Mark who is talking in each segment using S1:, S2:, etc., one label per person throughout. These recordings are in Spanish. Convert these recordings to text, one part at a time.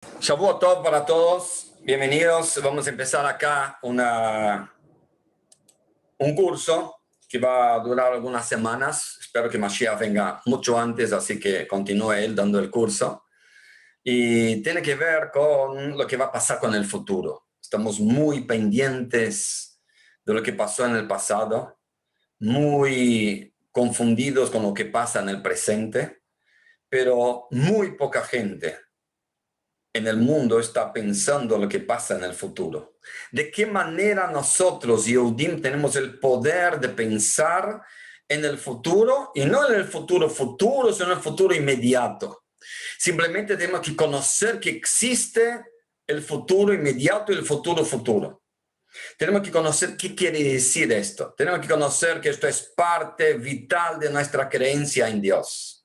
S1: Shavua Tov para todos, bienvenidos. Vamos a empezar acá un curso que va a durar algunas semanas. Espero que Mashiach venga mucho antes, así que continúe él dando el curso. Y tiene que ver con lo que va a pasar con el futuro. Estamos muy pendientes de lo que pasó en el pasado, muy confundidos con lo que pasa en el presente, pero muy poca gente en el mundo está pensando lo que pasa en el futuro. ¿De qué manera nosotros, Yehudim, tenemos el poder de pensar en el futuro? Y no en el futuro futuro, sino en el futuro inmediato. Simplemente tenemos que conocer que existe el futuro inmediato y el futuro futuro. Tenemos que conocer qué quiere decir esto. Tenemos que conocer que esto es parte vital de nuestra creencia en Dios.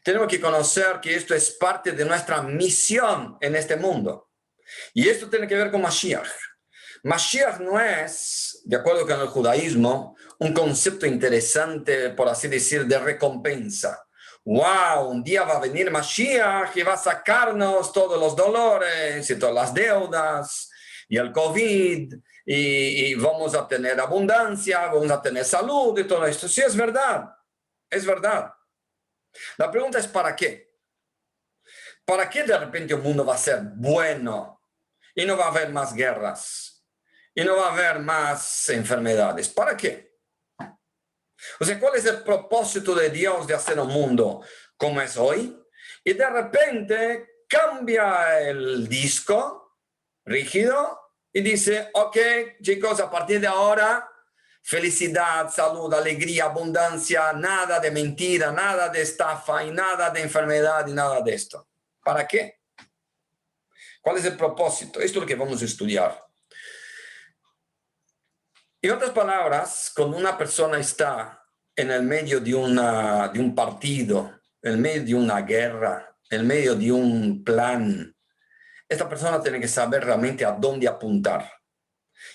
S1: Tenemos que conocer que esto es parte de nuestra misión en este mundo. Y esto tiene que ver con Mashiach. Mashiach no es, de acuerdo con el judaísmo, un concepto interesante, por así decir, de recompensa. ¡Wow! Un día va a venir Mashiach y va a sacarnos todos los dolores y todas las deudas y el COVID y vamos a tener abundancia, vamos a tener salud y todo esto. Sí, es verdad. Es verdad. La pregunta es ¿para qué? ¿Para qué de repente el mundo va a ser bueno y no va a haber más guerras y no va a haber más enfermedades? ¿Para qué? O sea, ¿cuál es el propósito de Dios de hacer un mundo como es hoy? Y de repente cambia el disco rígido y dice, ok, chicos, a partir de ahora, felicidad, salud, alegría, abundancia, nada de mentira, nada de estafa y nada de enfermedad y nada de esto. ¿Para qué? ¿Cuál es el propósito? Esto es lo que vamos a estudiar. En otras palabras, cuando una persona está en el medio de un partido, en el medio de una guerra, en el medio de un plan, esta persona tiene que saber realmente a dónde apuntar.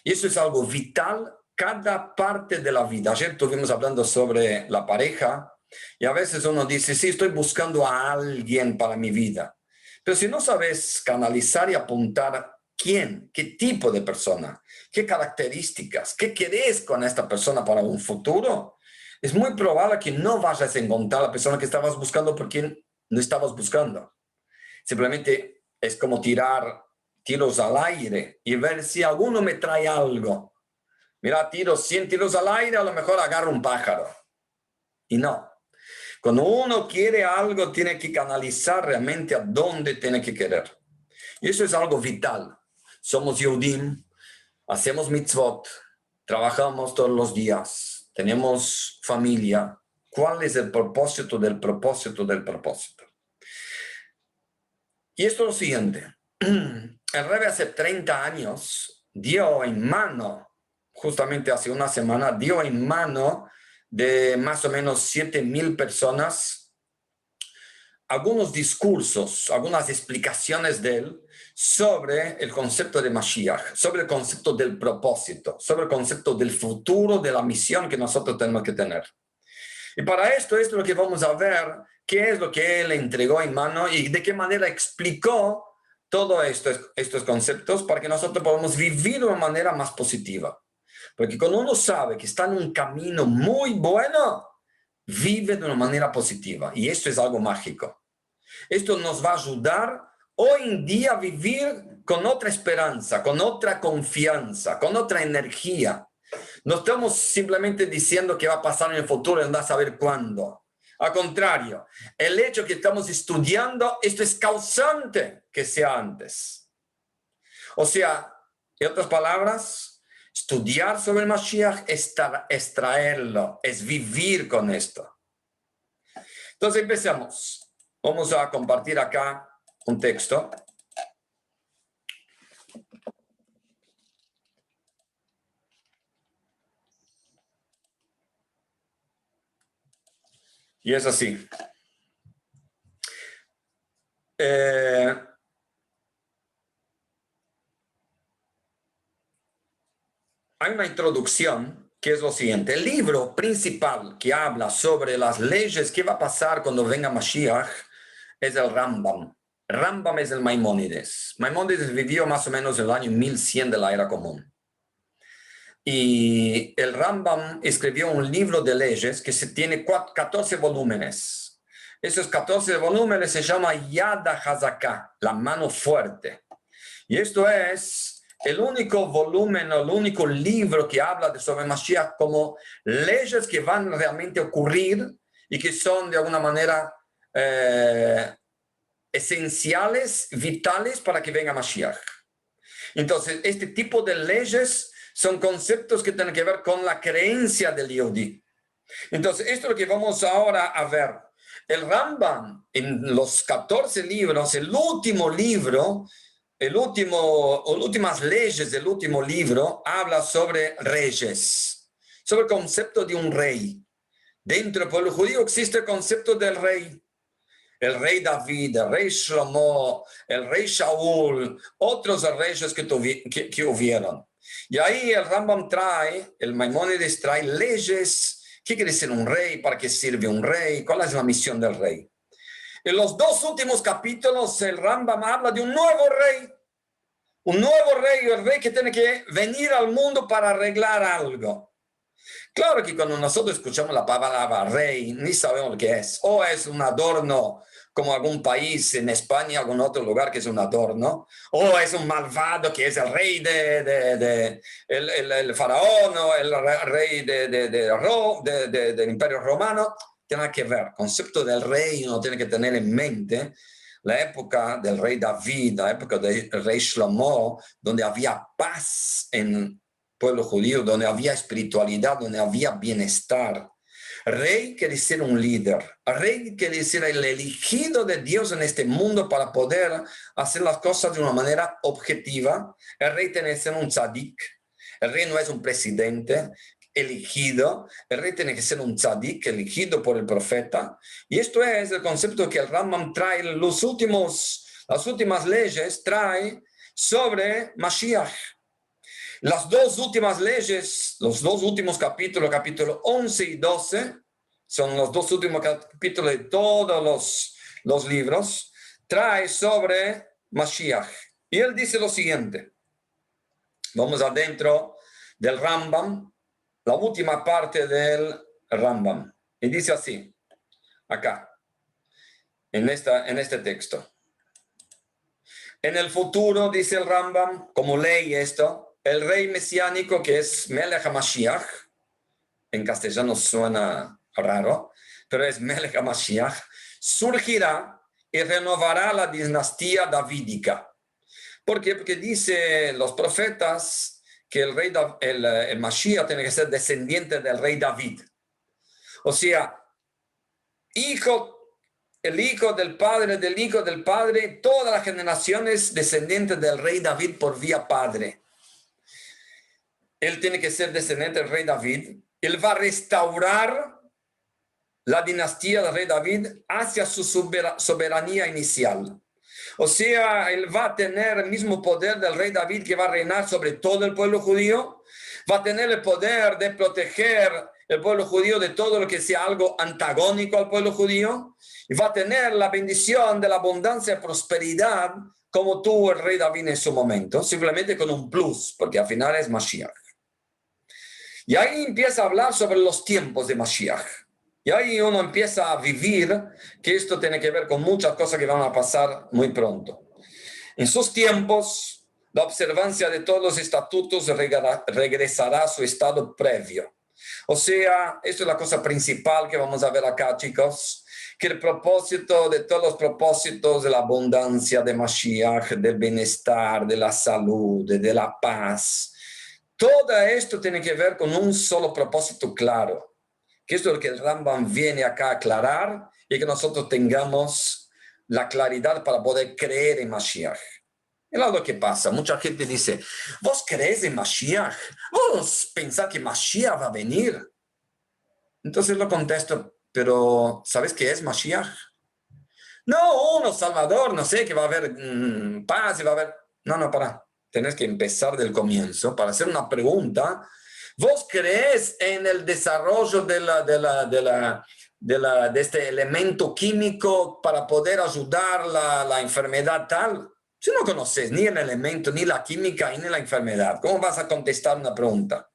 S1: Y eso es algo vital cada parte de la vida. Ayer estuvimos hablando sobre la pareja y a veces uno dice, sí, estoy buscando a alguien para mi vida. Pero si no sabes canalizar y apuntar quién, qué tipo de persona, qué características, qué querés con esta persona para un futuro, es muy probable que no vayas a encontrar la persona que estabas buscando por quien no estabas buscando. Simplemente es como tirar tiros al aire y ver si alguno me trae algo. Mira, tiro 100 tiros al aire, a lo mejor agarro un pájaro. Y no. Cuando uno quiere algo, tiene que canalizar realmente a dónde tiene que querer. Y eso es algo vital. Somos Yehudim, hacemos mitzvot, trabajamos todos los días, tenemos familia. ¿Cuál es el propósito del propósito del propósito? Y esto es lo siguiente. El Rebbe hace 30 años dio en mano, justamente hace una semana, dio en mano de más o menos 7,000 personas algunos discursos, algunas explicaciones de él sobre el concepto de Mashiach, sobre el concepto del propósito, sobre el concepto del futuro, de la misión que nosotros tenemos que tener. Y para esto es lo que vamos a ver, qué es lo que él entregó en mano y de qué manera explicó todos estos conceptos para que nosotros podamos vivir de una manera más positiva. Porque cuando uno sabe que está en un camino muy bueno, vive de una manera positiva. Y esto es algo mágico. Esto nos va a ayudar hoy en día a vivir con otra esperanza, con otra confianza, con otra energía. No estamos simplemente diciendo que va a pasar en el futuro y no a saber cuándo. Al contrario, el hecho que estamos estudiando, esto es causante que sea antes. O sea, en otras palabras, estudiar sobre el Mashiach es extraerlo, es vivir con esto. Entonces empecemos. Vamos a compartir acá un texto. Y es así. Hay una introducción que es lo siguiente. El libro principal que habla sobre las leyes que va a pasar cuando venga Mashiach es el Rambam. Rambam es el Maimónides. Maimónides vivió más o menos en el año 1100 de la era común. Y el Rambam escribió un libro de leyes que tiene 14 volúmenes. Esos 14 volúmenes se llama Yad HaZaká, la mano fuerte. Y esto es el único volumen, el único libro que habla sobre Mashiach como leyes que van realmente a ocurrir y que son de alguna manera esenciales, vitales para que venga Mashiach. Entonces, este tipo de leyes son conceptos que tienen que ver con la creencia del Yehudi. Entonces, esto es lo que vamos ahora a ver. El Rambam, en los 14 libros, el último libro, últimas leyes del último libro, habla sobre reyes, sobre el concepto de un rey. Dentro del pueblo judío existe el concepto del rey. El rey David, el rey Shlomo, el rey Shaul, otros reyes que hubieron. Y ahí el Rambam trae, el Maimónides trae leyes. ¿Qué quiere decir un rey? ¿Para qué sirve un rey? ¿Cuál es la misión del rey? En los dos últimos capítulos, el Rambam habla de un nuevo rey. Un nuevo rey, el rey que tiene que venir al mundo para arreglar algo. Claro que cuando nosotros escuchamos la palabra rey, ni sabemos lo que es. O es un adorno, como algún país en España, algún otro lugar que es un adorno. O es un malvado que es el rey el faraón o el rey del Imperio Romano. Tiene que ver. El concepto del rey uno tiene que tener en mente la época del rey David, la época del rey Shlomo, donde había paz en pueblo judío, donde había espiritualidad, donde había bienestar. Rey quiere ser un líder. Rey quiere ser el elegido de Dios en este mundo para poder hacer las cosas de una manera objetiva. El rey tiene que ser un tzadik. El rey no es un presidente elegido. El rey tiene que ser un tzadik elegido por el profeta. Y esto es el concepto que el Rambam trae, las últimas leyes trae sobre Mashiach. Las dos últimas leyes, los dos últimos capítulos, capítulo 11 y 12, son los dos últimos capítulos de todos los libros, trae sobre Mashiach. Y él dice lo siguiente. Vamos adentro del Rambam, la última parte del Rambam. Y dice así, acá, en este texto. En el futuro, dice el Rambam, como ley esto, el rey mesiánico que es Melech HaMashiach, en castellano suena raro, pero es Melech HaMashiach, surgirá y renovará la dinastía davídica. ¿Por qué? Porque dice los profetas que el Mashiach tiene que ser descendiente del rey David. O sea, el hijo del padre, todas las generaciones descendientes del rey David por vía padre. Él tiene que ser descendiente del rey David. Él va a restaurar la dinastía del rey David hacia su soberanía inicial. O sea, él va a tener el mismo poder del rey David que va a reinar sobre todo el pueblo judío. Va a tener el poder de proteger el pueblo judío de todo lo que sea algo antagónico al pueblo judío. Y va a tener la bendición de la abundancia y prosperidad como tuvo el rey David en su momento, simplemente con un plus, porque al final es Mashiach. Y ahí empieza a hablar sobre los tiempos de Mashiach. Y ahí uno empieza a vivir que esto tiene que ver con muchas cosas que van a pasar muy pronto. En sus tiempos, la observancia de todos los estatutos regresará a su estado previo. O sea, esto es la cosa principal que vamos a ver acá, chicos, que el propósito de todos los propósitos de la abundancia de Mashiach, del bienestar, de la salud, de la paz, todo esto tiene que ver con un solo propósito claro, que esto es lo que el Rambam viene acá a aclarar y que nosotros tengamos la claridad para poder creer en Mashiach. Es lo que pasa. Mucha gente dice, ¿vos crees en Mashiach? ¿Vos pensás que Mashiach va a venir? Entonces lo contesto, pero ¿sabes qué es Mashiach? No, uno Salvador, no sé, que va a haber paz, y va a haber... No, para. Tenés que empezar del comienzo para hacer una pregunta. ¿Vos crees en el desarrollo de de este elemento químico para poder ayudar la enfermedad tal. Si no conoces ni el elemento, ni la química, ni la enfermedad, ¿cómo vas a contestar una pregunta?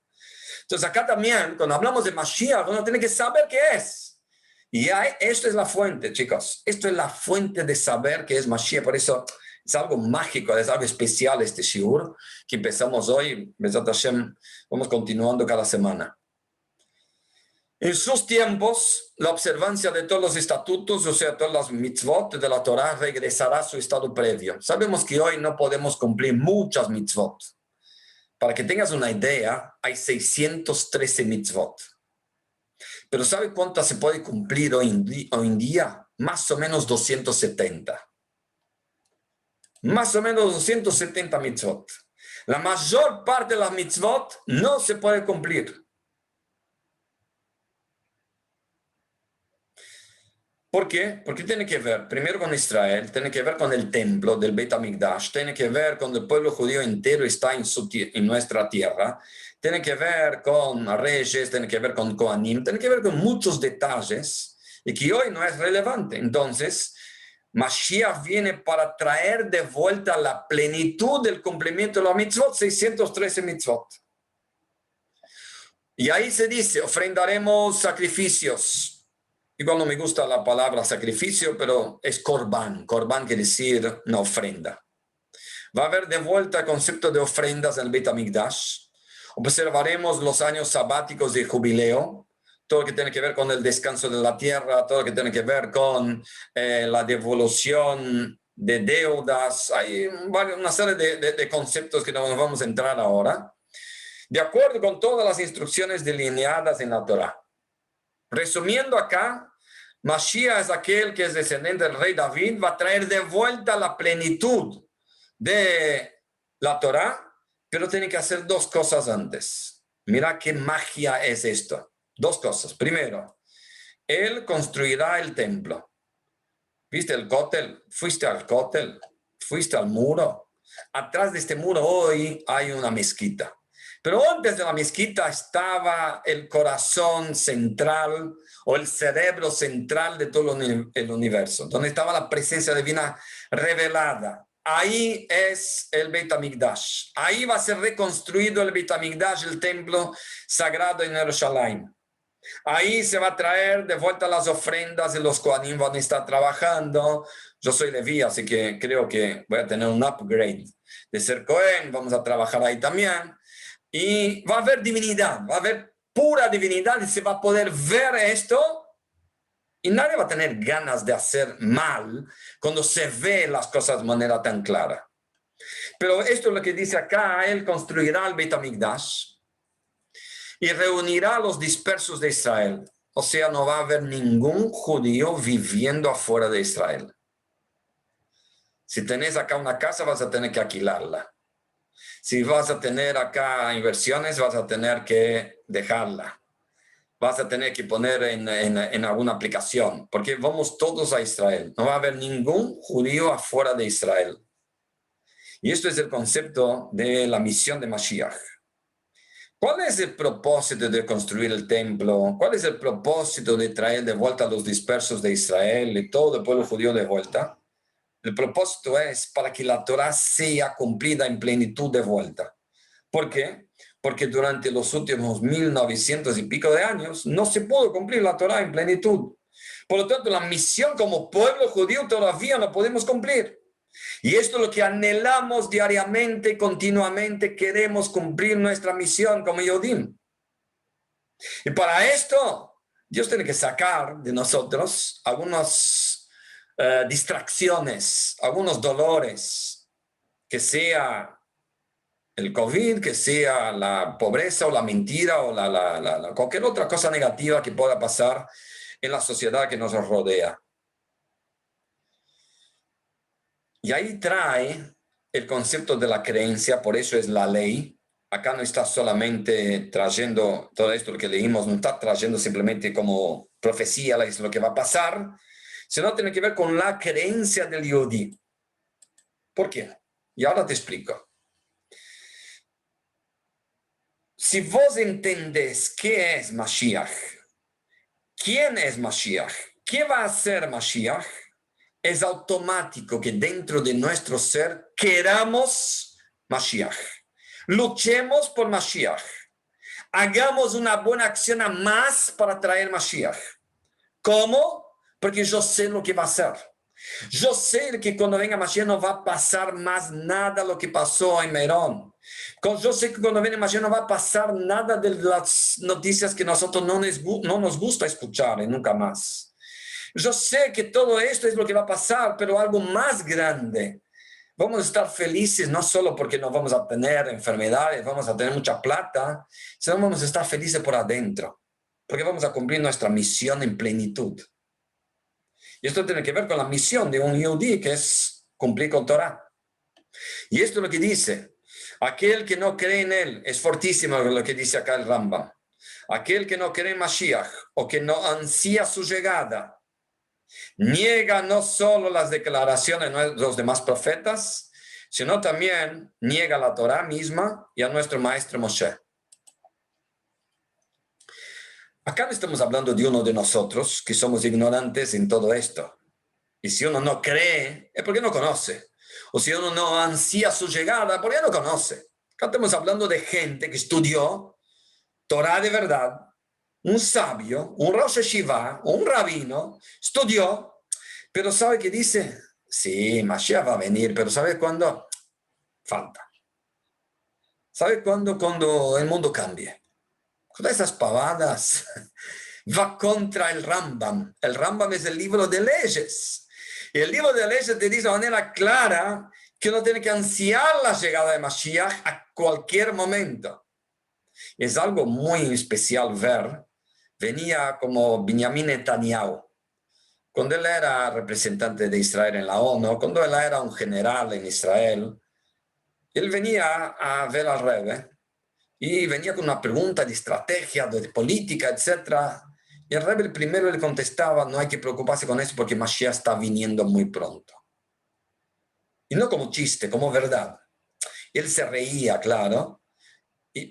S1: Entonces acá también, cuando hablamos de Mashiach, uno tiene que saber qué es. Y esto es la fuente, chicos. Esto es la fuente de saber qué es Mashiach. Por eso es algo mágico, es algo especial este shiur que empezamos hoy. Bezat Hashem, vamos continuando cada semana. En sus tiempos, la observancia de todos los estatutos, o sea, todas las mitzvot de la Torah, regresará a su estado previo. Sabemos que hoy no podemos cumplir muchas mitzvot. Para que tengas una idea, hay 613 mitzvot. Pero ¿sabe cuántas se puede cumplir hoy en día? Más o menos 270. Más o menos 270 mitzvot. La mayor parte de las mitzvot no se puede cumplir. ¿Por qué? Porque tiene que ver, primero con Israel, tiene que ver con el templo del Beit HaMikdash, tiene que ver con el pueblo judío entero está en nuestra tierra, tiene que ver con reyes, tiene que ver con Kohanim, tiene que ver con muchos detalles y que hoy no es relevante. Entonces, Mashiach viene para traer de vuelta la plenitud del cumplimiento de la mitzvot, 613 mitzvot. Y ahí se dice, ofrendaremos sacrificios. Igual no me gusta la palabra sacrificio, pero es korban. Korban quiere decir una ofrenda. Va a haber de vuelta el concepto de ofrendas en el Beit HaMikdash. Observaremos los años sabáticos de jubileo, todo lo que tiene que ver con el descanso de la tierra, todo lo que tiene que ver con la devolución de deudas. Hay una serie de conceptos que no nos vamos a entrar ahora, de acuerdo con todas las instrucciones delineadas en la Torah. Resumiendo acá, Mashiach es aquel que es descendiente del rey David, va a traer de vuelta la plenitud de la Torah, pero tiene que hacer dos cosas antes. Mira qué magia es esto. Dos cosas. Primero, él construirá el templo. ¿Viste el cótel? ¿Fuiste al cótel? ¿Fuiste al muro? Atrás de este muro hoy hay una mezquita. Pero antes de la mezquita estaba el corazón central o el cerebro central de todo el universo, donde estaba la presencia divina revelada. Ahí es el Beit HaMikdash. Ahí va a ser reconstruido el Beit HaMikdash, el templo sagrado en Jerusalén. Ahí se va a traer de vuelta las ofrendas de los Kohanim van a estar trabajando. Yo soy Leví, así que creo que voy a tener un upgrade de ser Cohen. Vamos a trabajar ahí también. Y va a haber divinidad, va a haber pura divinidad y se va a poder ver esto y nadie va a tener ganas de hacer mal cuando se ve las cosas de manera tan clara. Pero esto es lo que dice acá, él construirá el Beit HaMikdash y reunirá a los dispersos de Israel. O sea, no va a haber ningún judío viviendo afuera de Israel. Si tenés acá una casa, vas a tener que alquilarla. Si vas a tener acá inversiones, vas a tener que dejarla. Vas a tener que poner en alguna aplicación, porque vamos todos a Israel. No va a haber ningún judío afuera de Israel. Y esto es el concepto de la misión de Mashiach. ¿Cuál es el propósito de construir el templo? ¿Cuál es el propósito de traer de vuelta a los dispersos de Israel y todo el pueblo judío de vuelta? El propósito es para que la Torah sea cumplida en plenitud de vuelta. ¿Por qué? Porque durante los últimos 1900 y pico de años no se pudo cumplir la Torah en plenitud. Por lo tanto, la misión como pueblo judío todavía no podemos cumplir. Y esto es lo que anhelamos diariamente, continuamente, queremos cumplir nuestra misión como Yodim. Y para esto, Dios tiene que sacar de nosotros algunas distracciones, algunos dolores, que sea el COVID, que sea la pobreza o la mentira o cualquier otra cosa negativa que pueda pasar en la sociedad que nos rodea. Y ahí trae el concepto de la creencia, por eso es la ley. Acá no está solamente trayendo todo esto que leímos, no está trayendo simplemente como profecía es lo que va a pasar, sino tiene que ver con la creencia del Yehudi. ¿Por qué? Y ahora te explico. Si vos entendés qué es Mashiach, ¿quién es Mashiach? ¿Qué va a hacer Mashiach? Es automático que dentro de nuestro ser queramos Mashiach. Luchemos por Mashiach. Hagamos una buena acción a más para traer Mashiach. ¿Cómo? Porque yo sé lo que va a hacer. Yo sé que cuando venga Mashiach no va a pasar más nada lo que pasó en Meirón. Yo sé que cuando venga Mashiach no va a pasar nada de las noticias que nosotros no nos gusta escuchar nunca más. Yo sé que todo esto es lo que va a pasar, pero algo más grande. Vamos a estar felices no solo porque no vamos a tener enfermedades, vamos a tener mucha plata, sino vamos a estar felices por adentro, porque vamos a cumplir nuestra misión en plenitud. Y esto tiene que ver con la misión de un Yehudi, que es cumplir con Torah. Y esto es lo que dice: aquel que no cree en él, es fortísimo lo que dice acá el Rambam, aquel que no cree en Mashiach o que no ansía su llegada, niega no solo las declaraciones de los demás profetas, sino también niega la Torah misma y a nuestro maestro Moshe. Acá no estamos hablando de uno de nosotros que somos ignorantes en todo esto. Y si uno no cree, es porque no conoce. O si uno no ansía su llegada, porque no conoce. Acá estamos hablando de gente que estudió Torah de verdad, un sabio, un Rosh Yeshiva, un rabino, estudió, pero ¿sabe qué dice? Sí, Mashiach va a venir, pero ¿sabe cuándo? Falta. ¿Sabe cuándo? Cuando el mundo cambie. Con esas pavadas va contra el Rambam. El Rambam es el libro de leyes. Y el libro de leyes te dice de manera clara que uno tiene que ansiar la llegada de Mashiach a cualquier momento. Es algo muy especial ver. Venía como Benjamin Netanyahu. Cuando él era representante de Israel en la ONU, cuando él era un general en Israel, él venía a ver al Rebbe y venía con una pregunta de estrategia, de política, etc. Y el Rebbe primero le contestaba: no hay que preocuparse con eso porque Mashiach está viniendo muy pronto. Y no como chiste, como verdad. Y él se reía, claro,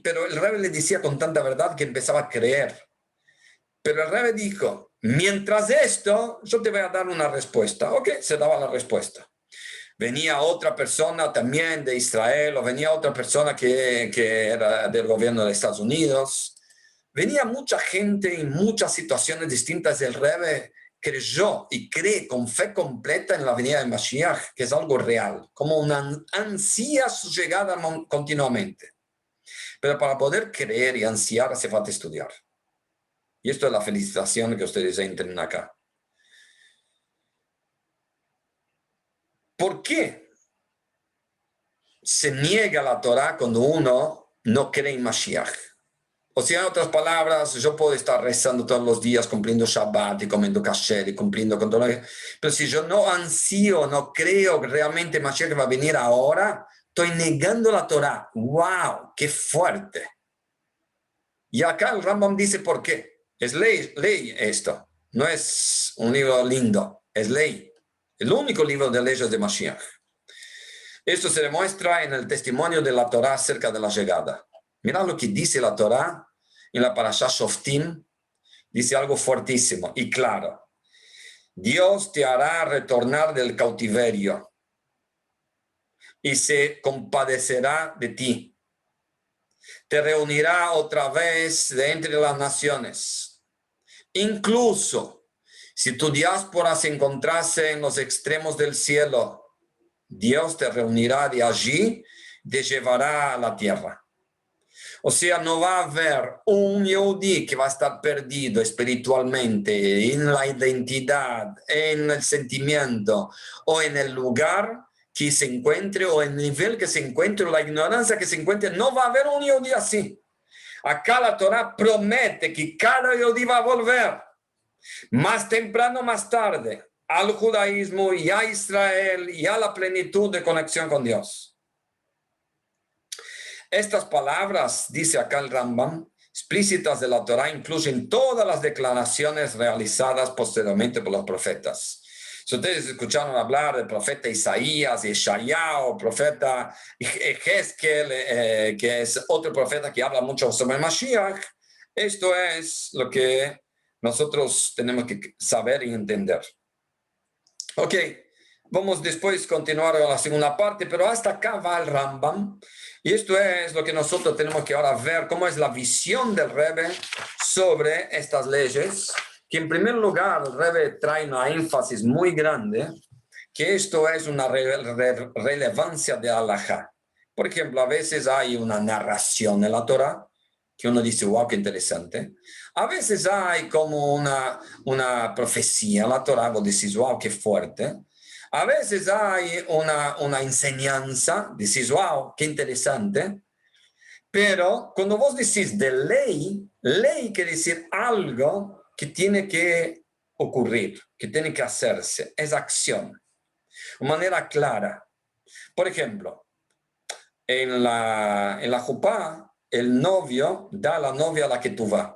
S1: pero el Rebbe le decía con tanta verdad que empezaba a creer. Pero el Rebbe dijo: mientras esto, yo te voy a dar una respuesta. Ok, se daba la respuesta. Venía otra persona también de Israel, o venía otra persona que era del gobierno de Estados Unidos. Venía mucha gente en muchas situaciones distintas. El Rebbe creyó y cree con fe completa en la venida de Mashiach, que es algo real, como una ansía su llegada continuamente. Pero para poder creer y ansiar hace falta estudiar. Y esto es la felicitación que ustedes entren acá. ¿Por qué se niega la Torah cuando uno no cree en Mashiach? O sea, en otras palabras, yo puedo estar rezando todos los días, cumpliendo Shabbat y comiendo kasher y cumpliendo con todo. Pero si yo no ansío, no creo que realmente Mashiach va a venir ahora, estoy negando la Torah. ¡Wow! ¡Qué fuerte! Y acá el Rambam dice por qué. Es ley esto. No es un libro lindo, es ley. El único libro de leyes de Mashiach. Esto se demuestra en el testimonio de la Torah acerca de la llegada. Mira lo que dice la Torah en la Parashá Shoftim. Dice algo fuertísimo y claro. Dios te hará retornar del cautiverio y se compadecerá de ti. Te reunirá otra vez de entre las naciones. Incluso si tu diáspora se encontrase en los extremos del cielo, Dios te reunirá de allí, te llevará a la tierra. O sea, no va a haber un Yehudi que va a estar perdido espiritualmente, en la identidad, en el sentimiento o en el lugar que se encuentre o en el nivel que se encuentre o la ignorancia que se encuentre. No va a haber un Yehudi así. Acá la Torah promete que cada Yehudi va a volver, más temprano, más tarde, al judaísmo y a Israel y a la plenitud de conexión con Dios. Estas palabras, dice acá el Rambam, explícitas de la Torah, incluyen todas las declaraciones realizadas posteriormente por los profetas. Si ustedes escucharon hablar del profeta Isaías, Yeshayahu, profeta Ezequiel, que es otro profeta que habla mucho sobre Mashiach, esto es lo que nosotros tenemos que saber y entender. Ok, vamos después a continuar a la segunda parte, pero hasta acá va el Rambam. Y esto es lo que nosotros tenemos que ahora ver, cómo es la visión del Rebbe sobre estas leyes, que en primer lugar el Rebbe trae una énfasis muy grande, que esto es una relevancia de halajá. Por ejemplo, a veces hay una narración en la Torah, que uno dice, wow, qué interesante. A veces hay como una profecía en la Torah, vos decís, wow, qué fuerte. A veces hay una enseñanza, decís, wow, qué interesante. Pero cuando vos decís de ley, ley quiere decir algo que tiene que ocurrir, que tiene que hacerse, es acción, de manera clara. Por ejemplo, en la jupá, el novio da a la novia a la que tú vas.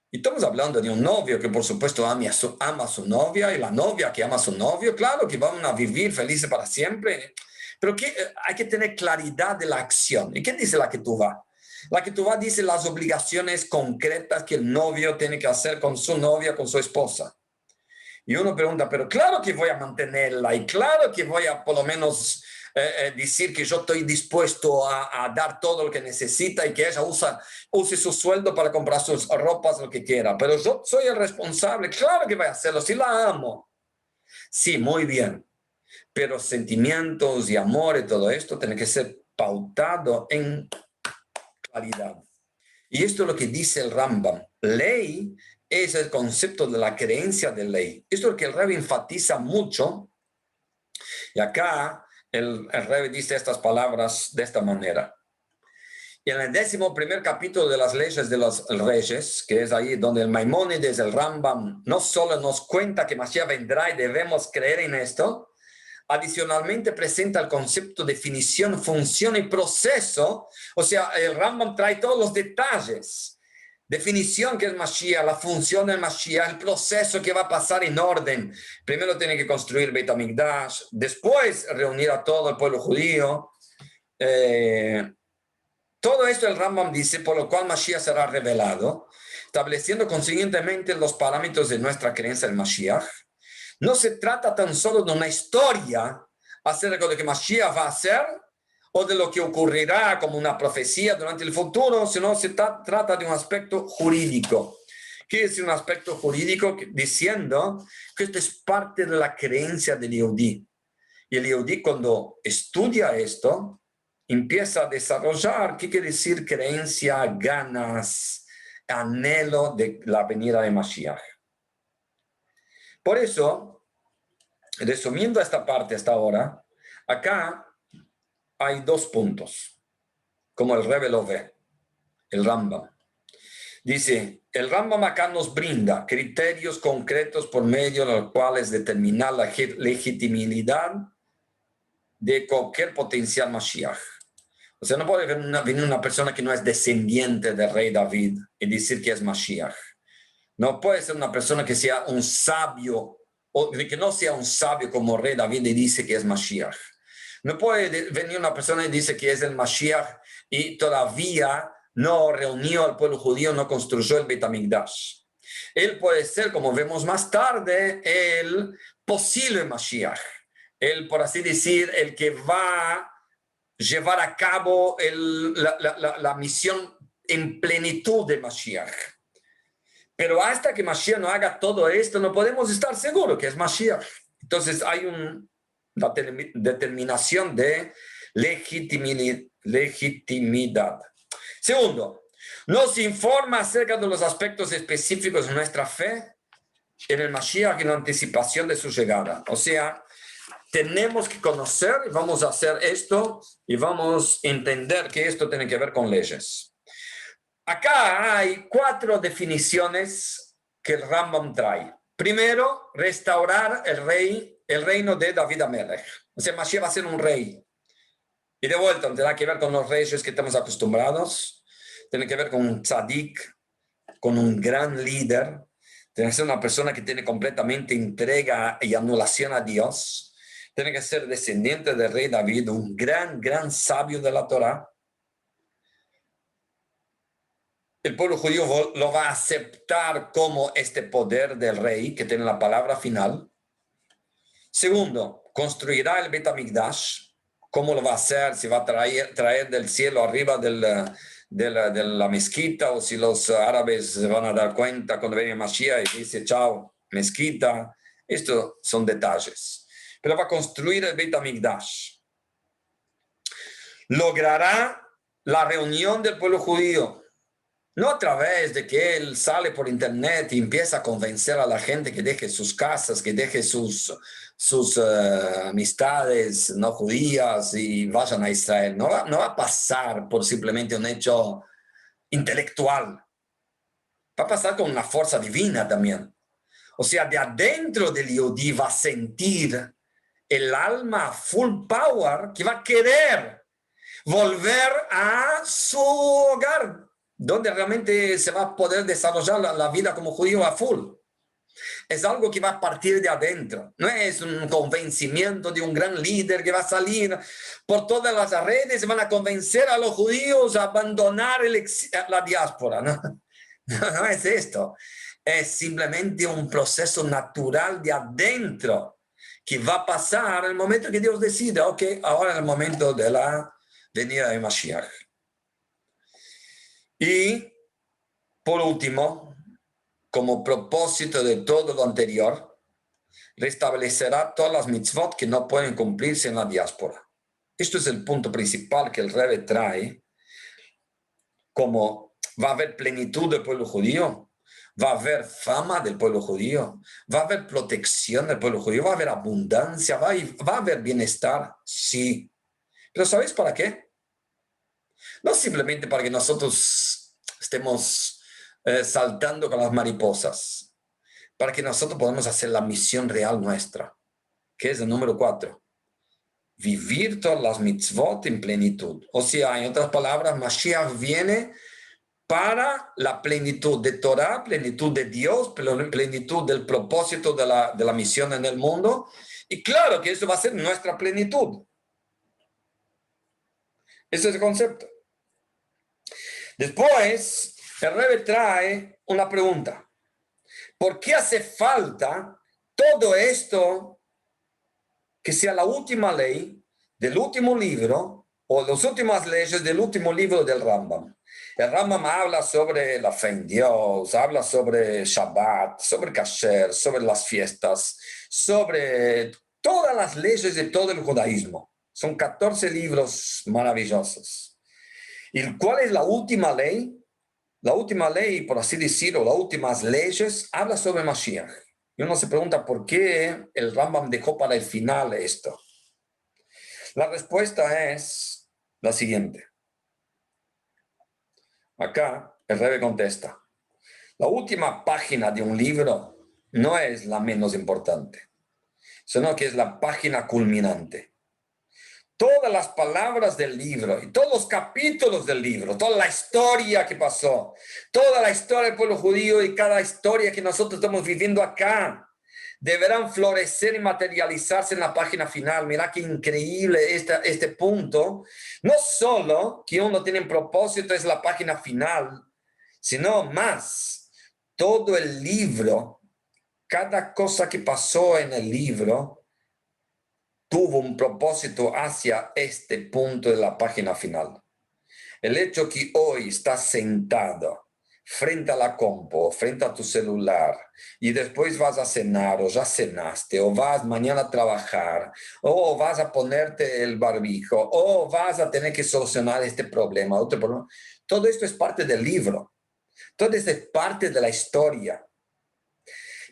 S1: Y estamos hablando de un novio que por supuesto ama a su novia y la novia que ama a su novio, claro que van a vivir felices para siempre, pero hay que tener claridad de la acción. ¿Y qué dice la que tú vas? La que tú vas dice las obligaciones concretas que el novio tiene que hacer con su novia, con su esposa. Y uno pregunta, pero claro que voy a mantenerla y claro que voy a por lo menos decir que yo estoy dispuesto a dar todo lo que necesita y que ella use su sueldo para comprar sus ropas, lo que quiera. Pero yo soy el responsable, claro que voy a hacerlo, si la amo. Sí, muy bien. Pero sentimientos y amor y todo esto tiene que ser pautado en claridad. Y esto es lo que dice el Rambam. Ley es el concepto de la creencia de ley. Esto es lo que el Rebbe enfatiza mucho. Y acá el Rebbe dice estas palabras de esta manera. Y en el 11º capítulo de las leyes de los reyes, que es ahí donde el Maimónides, el Rambam, no solo nos cuenta que Mashiach vendrá y debemos creer en esto, adicionalmente presenta el concepto de definición, función y proceso. O sea, el Rambam trae todos los detalles. Definición que es Mashiach, la función del Mashiach, el proceso que va a pasar en orden. Primero tiene que construir Beit HaMikdash, después reunir a todo el pueblo judío. Todo esto el Rambam dice, por lo cual Mashiach será revelado, estableciendo consiguientemente los parámetros de nuestra creencia en Mashiach. No se trata tan solo de una historia acerca de lo que Mashiach va a hacer o de lo que ocurrirá como una profecía durante el futuro, sino se trata de un aspecto jurídico. ¿Qué es un aspecto jurídico? Diciendo que esto es parte de la creencia del Yehudí. Y el Yehudí cuando estudia esto, empieza a desarrollar, ¿qué quiere decir creencia, ganas, anhelo de la venida de Mashiach? Por eso, resumiendo esta parte hasta ahora, acá hay dos puntos, como el Rebbe lo ve, el Rambam. Dice, el Rambam acá nos brinda criterios concretos por medio de los cuales determinar la legitimidad de cualquier potencial Mashiach. O sea, no puede venir una persona que no es descendiente del rey David y decir que es Mashiach. No puede ser una persona que sea un sabio o que no sea un sabio como rey David y dice que es Mashiach. No puede venir una persona y dice que es el Mashiach y todavía no reunió al pueblo judío, no construyó el Beit HaMikdash. Él puede ser, como vemos más tarde, el posible Mashiach. Él, por así decir, el que va a llevar a cabo la misión en plenitud de Mashiach. Pero hasta que Mashiach no haga todo esto, no podemos estar seguros que es Mashiach. Entonces hay una determinación de legitimidad. Segundo, nos informa acerca de los aspectos específicos de nuestra fe en el Mashiach y la anticipación de su llegada. O sea, tenemos que conocer, y vamos a hacer esto, y vamos a entender que esto tiene que ver con leyes. Acá hay 4 definiciones que el Rambam trae. Primero, restaurar el reino de David Amelech. O sea, Mashiach va a ser un rey. Y de vuelta, tendrá que ver con los reyes que estamos acostumbrados. Tiene que ver con un tzadik, con un gran líder. Tiene que ser una persona que tiene completamente entrega y anulación a Dios. Tiene que ser descendiente del rey David, un gran sabio de la Torah. el pueblo judío lo va a aceptar como este poder del rey que tiene la palabra final. Segundo, construirá el Bet HaMikdash. ¿Cómo lo va a hacer? Si va a traer del cielo arriba de la mezquita, o si los árabes se van a dar cuenta cuando viene Mashiach y dice, chao, mezquita. Estos son detalles. Pero va a construir el Bet HaMikdash. Logrará la reunión del pueblo judío. No a través de que él sale por internet y empieza a convencer a la gente que deje sus casas, que deje sus amistades no judías y vayan a Israel. No va a pasar por simplemente un hecho intelectual. Va a pasar con una fuerza divina también. O sea, de adentro del Yehudí va a sentir el alma full power que va a querer volver a su hogar, donde realmente se va a poder desarrollar la vida como judío a full. Es algo que va a partir de adentro. No es un convencimiento de un gran líder que va a salir por todas las redes y van a convencer a los judíos a abandonar la diáspora. ¿No? No es esto. Es simplemente un proceso natural de adentro que va a pasar en el momento que Dios decida, ok, ahora es el momento de la venida de Mashiach. Y por último, como propósito de todo lo anterior, restablecerá todas las mitzvot que no pueden cumplirse en la diáspora. Esto es el punto principal que el Rebbe trae, como va a haber plenitud del pueblo judío, va a haber fama del pueblo judío, va a haber protección del pueblo judío, va a haber abundancia, va a haber bienestar, sí. Pero ¿sabéis para qué? No simplemente para que nosotros estemos saltando con las mariposas, para que nosotros podamos hacer la misión real nuestra, que es el número 4. Vivir todas las mitzvot en plenitud. O sea, en otras palabras, Mashiach viene para la plenitud de Torah, plenitud de Dios, plenitud del propósito de la misión en el mundo. Y claro que eso va a ser nuestra plenitud. Ese es el concepto. Después, el Rebbe trae una pregunta. ¿Por qué hace falta todo esto que sea la última ley del último libro o las últimas leyes del último libro del Rambam? El Rambam habla sobre la fe en Dios, habla sobre Shabbat, sobre Kasher, sobre las fiestas, sobre todas las leyes de todo el judaísmo. Son 14 libros maravillosos. ¿Y cuál es la última ley? La última ley, por así decirlo, las últimas leyes, habla sobre Mashiach. Y uno se pregunta por qué el Rambam dejó para el final esto. La respuesta es la siguiente. Acá el Rebbe contesta. La última página de un libro no es la menos importante, sino que es la página culminante. Todas las palabras del libro y todos los capítulos del libro, toda la historia que pasó, toda la historia del pueblo judío y cada historia que nosotros estamos viviendo acá, deberán florecer y materializarse en la página final. Mira qué increíble este punto. No solo que uno tiene en propósito es la página final, sino más, todo el libro, cada cosa que pasó en el libro, tuvo un propósito hacia este punto de la página final. El hecho que hoy estás sentado frente a la compu, frente a tu celular, y después vas a cenar, o ya cenaste, o vas mañana a trabajar, o vas a ponerte el barbijo, o vas a tener que solucionar este problema, otro problema. Todo esto es parte del libro. Todo esto es parte de la historia.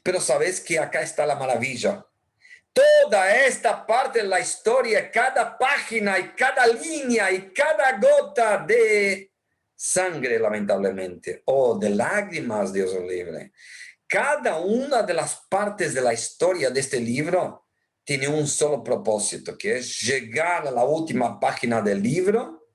S1: Pero sabes que acá está la maravilla. Toda esta parte de la historia, cada página y cada línea y cada gota de sangre, lamentablemente, o de lágrimas, Dios lo libre. Cada una de las partes de la historia de este libro tiene un solo propósito, que es llegar a la última página del libro,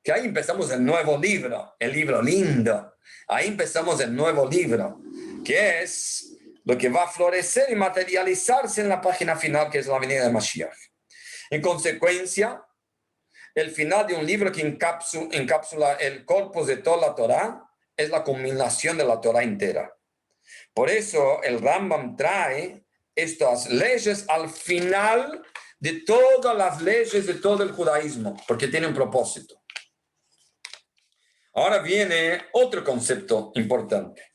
S1: que ahí empezamos el nuevo libro, el libro lindo. Ahí empezamos el nuevo libro, que es lo que va a florecer y materializarse en la página final, que es la venida de Mashiach. En consecuencia, el final de un libro que encapsula el corpus de toda la Torah es la culminación de la Torah entera. Por eso el Rambam trae estas leyes al final de todas las leyes de todo el judaísmo, porque tienen un propósito. Ahora viene otro concepto importante.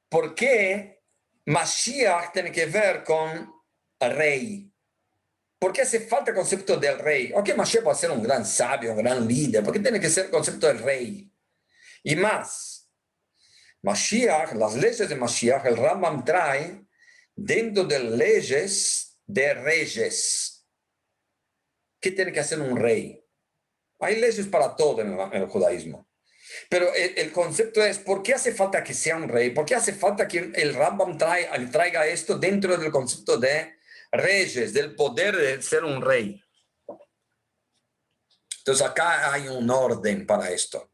S1: ¿Por qué Mashiach tiene que ver con rey? ¿Por qué hace falta el concepto del rey? Ok, Mashiach puede ser un gran sabio, un gran líder. ¿Por qué tiene que ser el concepto del rey? Y más, Mashiach, las leyes de Mashiach, el Rambam trae dentro de leyes de reyes. ¿Qué tiene que hacer un rey? Hay leyes para todo en el judaísmo. Pero el concepto es, ¿por qué hace falta que sea un rey? ¿Por qué hace falta que el Rambam traiga esto dentro del concepto de reyes, del poder de ser un rey? Entonces acá hay un orden para esto.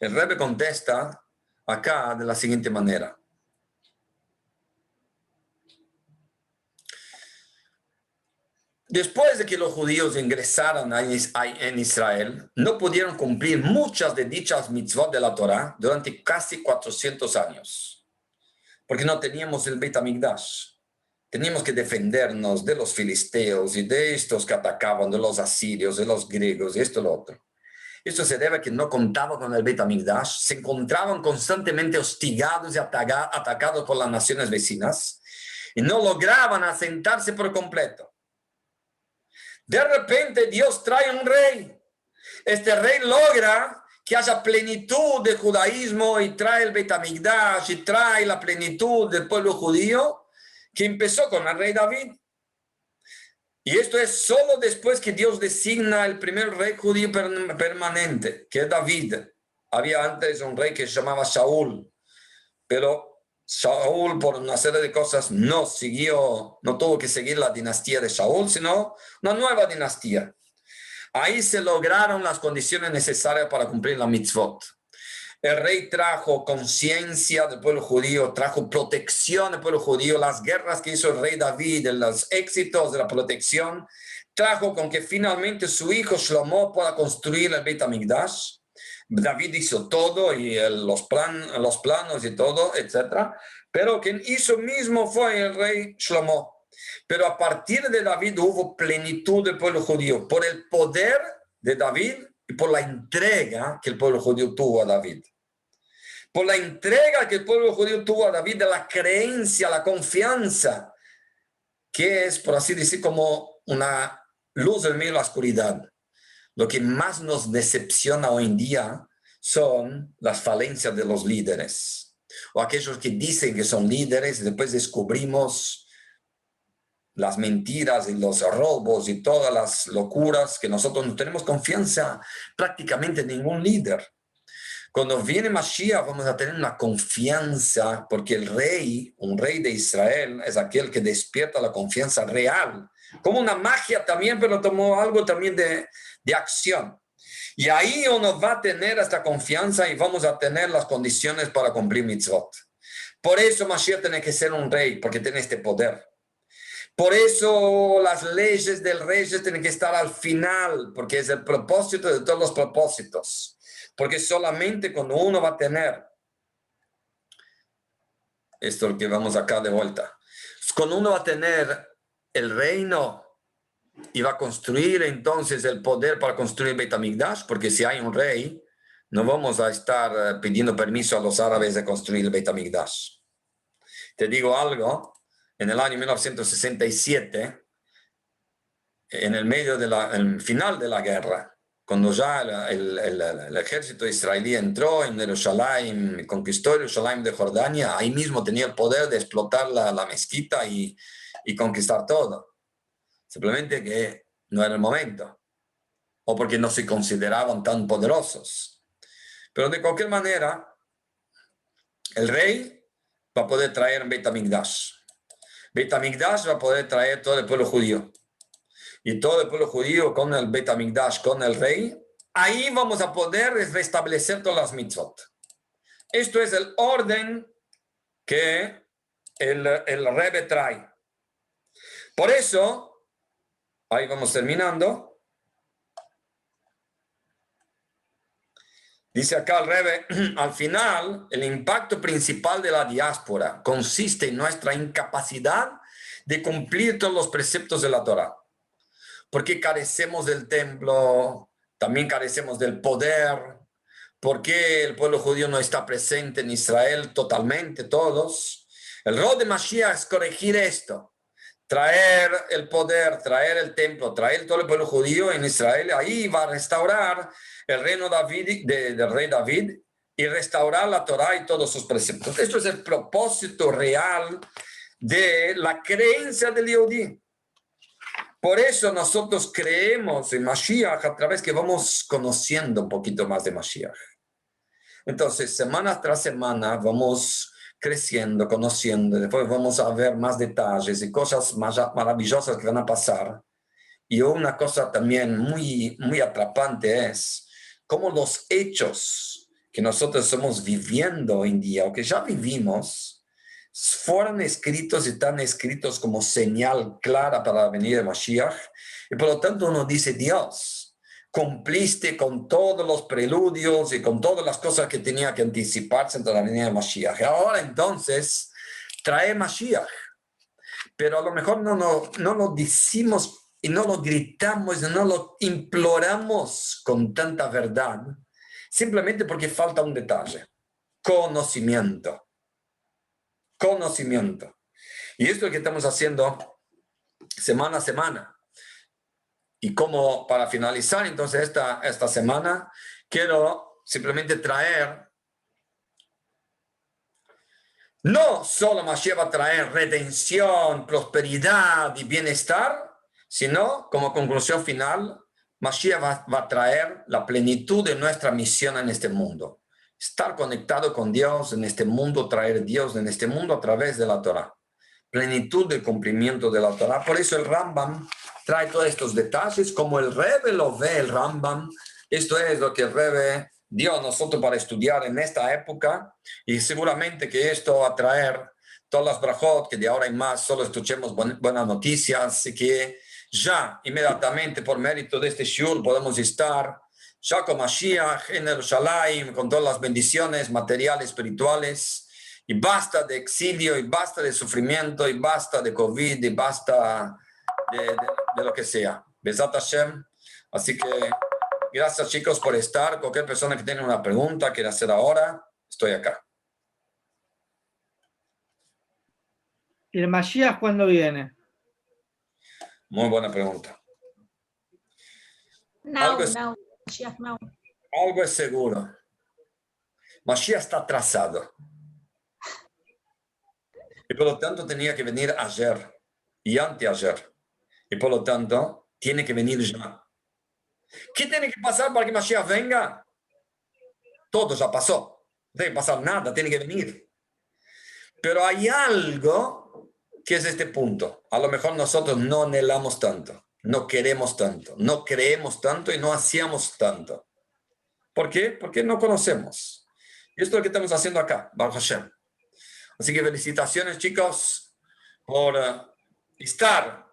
S1: El Rebbe contesta acá de la siguiente manera. Después de que los judíos ingresaron en Israel, no pudieron cumplir muchas de dichas mitzvot de la Torah durante casi 400 años, porque no teníamos el Beit HaMikdash. Teníamos que defendernos de los filisteos y de estos que atacaban, de los asirios, de los griegos, y esto y lo otro. Esto se debe a que no contaban con el Beit HaMikdash, se encontraban constantemente hostigados y atacados por las naciones vecinas y no lograban asentarse por completo. De repente Dios trae un rey. Este rey logra que haya plenitud del judaísmo y trae el Beit HaMikdash y trae la plenitud del pueblo judío que empezó con el rey David. Y esto es solo después que Dios designa el primer rey judío permanente, que es David. Había antes un rey que se llamaba Saúl, pero Saúl por una serie de cosas no tuvo que seguir la dinastía de Saúl, sino una nueva dinastía. Ahí se lograron las condiciones necesarias para cumplir la mitzvot. El rey trajo conciencia del pueblo judío, trajo protección del pueblo judío, las guerras que hizo el rey David, los éxitos de la protección, trajo con que finalmente su hijo Shlomo pueda construir el Beit HaMikdash. David hizo todo y los planos y todo, etc. Pero quien hizo mismo fue el rey Shlomo. Pero a partir de David hubo plenitud del pueblo judío por el poder de David y por la entrega que el pueblo judío tuvo a David. Por la entrega que el pueblo judío tuvo a David, de la creencia, la confianza, que es, por así decir, como una luz en medio de la oscuridad. Lo que más nos decepciona hoy en día son las falencias de los líderes. O aquellos que dicen que son líderes y después descubrimos las mentiras y los robos y todas las locuras, que nosotros no tenemos confianza prácticamente en ningún líder. Cuando viene Mashiach vamos a tener una confianza, porque el rey, un rey de Israel, es aquel que despierta la confianza real, como una magia también, pero tomó algo también de acción. Y ahí uno va a tener esta confianza y vamos a tener las condiciones para cumplir mitzvot. Por eso Mashiach tiene que ser un rey, porque tiene este poder. Por eso las leyes del rey tienen que estar al final, porque es el propósito de todos los propósitos. Porque solamente cuando uno va a tener, esto es lo que vamos acá de vuelta, cuando uno va a tener el reino y va a construir entonces el poder para construir Beit HaMikdash, porque si hay un rey, no vamos a estar pidiendo permiso a los árabes de construir el Beit HaMikdash. Te digo algo, en el año 1967, en el medio el final de la guerra, cuando ya el ejército israelí entró en Jerusalén, conquistó Jerusalén de Jordania, ahí mismo tenía el poder de explotar la mezquita y conquistar todo. Simplemente que no era el momento, o porque no se consideraban tan poderosos. Pero de cualquier manera, el rey va a poder traer Beit HaMikdash. Beit HaMikdash va a poder traer todo el pueblo judío. Y todo el pueblo judío con el Beit HaMikdash, con el rey, ahí vamos a poder restablecer todas las mitzvot. Esto es el orden que el Rebbe trae. Por eso, ahí vamos terminando. Dice acá el Rebbe, al final, el impacto principal de la diáspora consiste en nuestra incapacidad de cumplir todos los preceptos de la Torá. Porque carecemos del templo, también carecemos del poder. Porque el pueblo judío no está presente en Israel totalmente, todos. El rol de Mashiach es corregir esto. Traer el poder, traer el templo, traer todo el pueblo judío en Israel. Ahí va a restaurar el reino del rey David y restaurar la Torá y todos sus preceptos. Esto es el propósito real de la creencia del Yehudí. Por eso nosotros creemos en Mashiach a través que vamos conociendo un poquito más de Mashiach. Entonces, semana tras semana vamos creciendo, conociendo, después vamos a ver más detalles y cosas maravillosas que van a pasar. Y una cosa también muy atrapante es cómo los hechos que nosotros estamos viviendo hoy en día, o que ya vivimos, fueron escritos y están escritos como señal clara para la venida de Mashiach. Y por lo tanto uno dice, Dios, cumpliste con todos los preludios y con todas las cosas que tenía que anticiparse entre la venida de Mashiach. Y ahora entonces trae Mashiach. Pero a lo mejor no lo decimos y no lo gritamos, no lo imploramos con tanta verdad, simplemente porque falta un detalle: conocimiento. Conocimiento. Y esto es lo que estamos haciendo semana a semana. Y como para finalizar entonces esta semana, quiero simplemente traer, no solo Mashiach va a traer redención, prosperidad y bienestar, sino como conclusión final, Mashiach va a traer la plenitud de nuestra misión en este mundo. Estar conectado con Dios en este mundo, traer Dios en este mundo a través de la Torah. Plenitud del cumplimiento de la Torah. Por eso el Rambam trae todos estos detalles, como el Rebbe lo ve el Rambam. Esto es lo que el Rebbe dio a nosotros para estudiar en esta época, y seguramente que esto va a traer todas las brajot, que de ahora en más solo escuchemos buenas noticias, y que ya inmediatamente por mérito de este shiur podemos estar ya con Mashiach en Jerusalén, con todas las bendiciones materiales, espirituales, y basta de exilio, y basta de sufrimiento, y basta de COVID, y basta de lo que sea. Besat Hashem. Así que gracias, chicos, por estar. Cualquier persona que tenga una pregunta, quiera hacer ahora, estoy acá.
S2: ¿Y el Mashiach cuándo viene?
S1: Muy buena pregunta.
S3: No.
S1: Algo es seguro. Mashiach está atrasado. Y por lo tanto tenía que venir ayer y anteayer. Y por lo tanto tiene que venir ya. ¿Qué tiene que pasar para que Mashiach venga? Todo ya pasó. No tiene que pasar nada, tiene que venir. Pero hay algo que es este punto. A lo mejor nosotros no anhelamos tanto, no queremos tanto, no creemos tanto y no hacíamos tanto. ¿Por qué? Porque no conocemos. Y esto es lo que estamos haciendo acá, Baruch Hashem. Así que felicitaciones, chicos, por estar.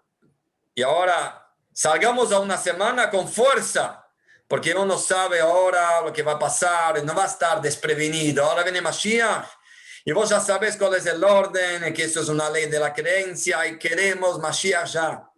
S1: Y ahora salgamos a una semana con fuerza, porque uno no sabe ahora lo que va a pasar, no va a estar desprevenido. Ahora viene Mashiach y vos ya sabes cuál es el orden, y que eso es una ley de la creencia y queremos Mashiach ya.